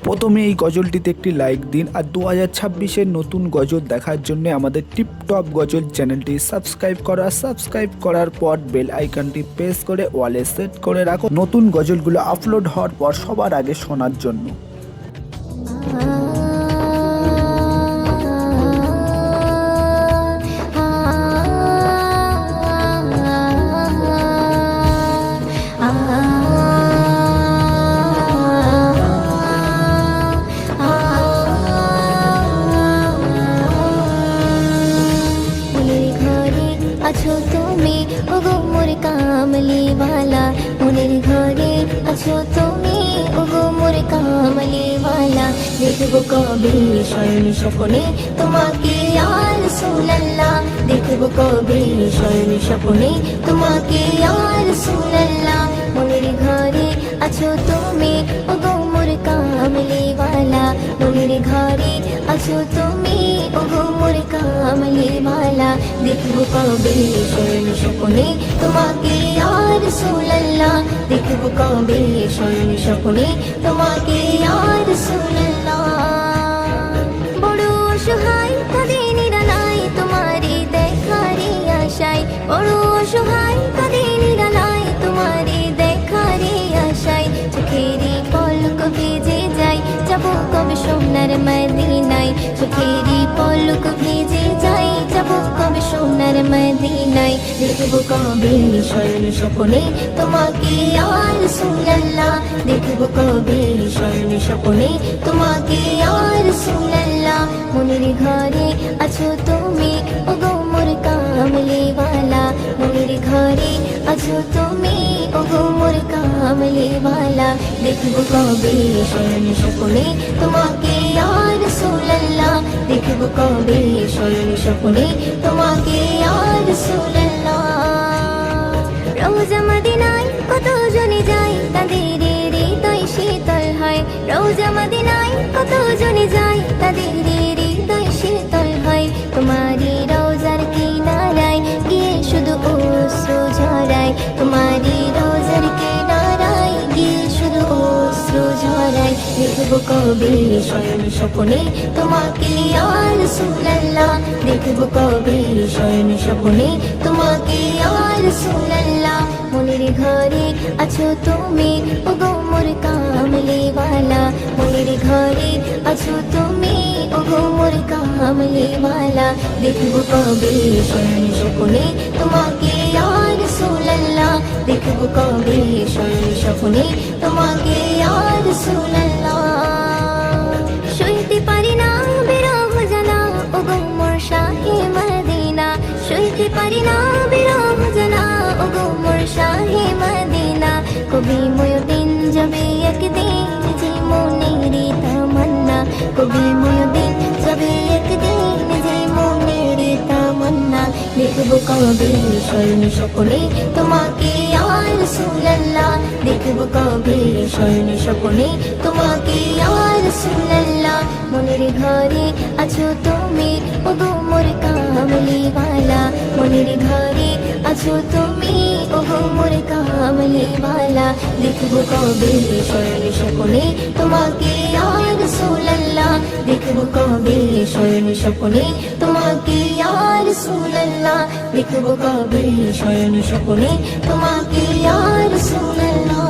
প্রথমে এই গজলটিতে একটি লাইক দিন আর 2026-এর নতুন গজল দেখার জন্য আমাদের টিপটপ গজল চ্যানেলটি সাবস্ক্রাইব করার পর বেল আইকনটি প্রেস করে ওয়ালে সেট করে রাখো নতুন গজলগুলো আপলোড হওয়ার পর সবার আগে শোনার জন্য। আছো তুমি ওগো মোর কামলি ওয়ালা, মনের ঘরে আছো তুমি ওগো মোর কামলি ওয়ালা। দেখবো কবে শয়ন স্বপ্নে তোমাকে ইয়া রাসূলুল্লাহ, দেখবো কবে শয়ন স্বপ্নে তোমাকে ইয়া রাসূলুল্লাহ। মনের ঘরে আছো তুমি ওগো মোর কামলি ওয়ালা, মনের ঘরে আছো তুমি ওগো মোর কামলি ওয়ালা। দেখবো কবে শয়ন স্বপ্নে তোমাকে ইয়া রাসূলুল্লাহ, দেখবো কবে শয়ন স্বপ্নে তোমাকে ইয়া রাসূলুল্লাহ। বড় অসহায় কাঁদে নিরালায় তোমারে দেখারে আশায়, বড় অসহায় কাঁদে নিরালায় তোমারে দেখারে আশায়। চোখেরই পলক ভেজে যায় যাবো কবে সোনার মদিনায়, চোখেরই পলক ভেজে যায় যাবো কবে সোনার মদিনায়। দেখবো কবে শয়ন স্বপ্নে তোমাকে ইয়া রাসূলুল্লাহ, দেখবো কবে শয়ন স্বপ্নে তোমাকে ইয়া রাসূলুল্লাহ। মনের ঘরে আছো তুমি ওগো মোর কামলি ওয়ালা, মনের ঘরে আছো তুমি ওগো মোর কামলি ওয়ালা। দেখবো কবে শয়ন স্বপ্নে তোমাকে ইয়া রাসূলুল্লাহ, দেখবো কবে শয়ন স্বপ্নে তোমাকে ইয়া রাসূলুল্লাহ। রওজা মদিনায় কত জনে যায় তাদের হৃদয় শীতল হয়, রওজা মদিনায় কত জনে যায় তাদের হৃদয় শীতল হয়। তোমারি রওজার কিনারায় গিয়ে শুধু অশ্রু ঝরায়, তোমারি রওজার কিনারায় গিয়ে শুধু অশ্রু ঝরায়। দেখবো কবে শয়ন স্বপ্নে তোমাকে ইয়া রাসূলুল্লাহ, দেখবো কবে শয়ন স্বপ্নে তোমাকে ইয়া রাসূলুল্লাহ। মনের ঘরে আছো তুমি ওগো মোর কামলি ওয়ালা, মনের ঘরে আছো তুমি ওগো মোর কামলি ওয়ালা। দেখবো কবে শয়ন স্বপ্নে তোমাকে ইয়া রাসূলুল্লাহ, দেখবো কবে শয়ন স্বপ্নে তোমাকে ইয়া রাসূলুল্লাহ। সইতে পারি না বিরহ জ্বালা ওগো মোর শাহে মদিনা, সইতে পারি না বিরহ জ্বালা ওগো মোর শাহে মদিনা। কবি ময়দিন যাবে একদিন যে মনের তামান্না, কবি ময়দিন যাবে একদিন যে মনের তামান্না। দেখবো কবে শয়ন স্বপ্নে তোমাকে ইয়া রাসূলুল্লাহ, দেখবো কবে শয়ন স্বপ্নে তোমাকে ইয়া রাসূলুল্লাহ। মনের ঘরে আছো তুমি ওগো মোর কামলি ওয়ালা, মনের ঘরে আছো তুমি ওগো মোর কামলি ওয়ালা। দেখবো কবে শয়ন স্বপ্নে তোমাকে ইয়া রাসূলুল্লাহ, দেখবো কবে শয়ন স্বপ্নে তোমাকে ইয়া রাসূলুল্লাহ, দেখবো কবে শয়ন স্বপ্নে তোমাকে ইয়া রাসূলুল্লাহ।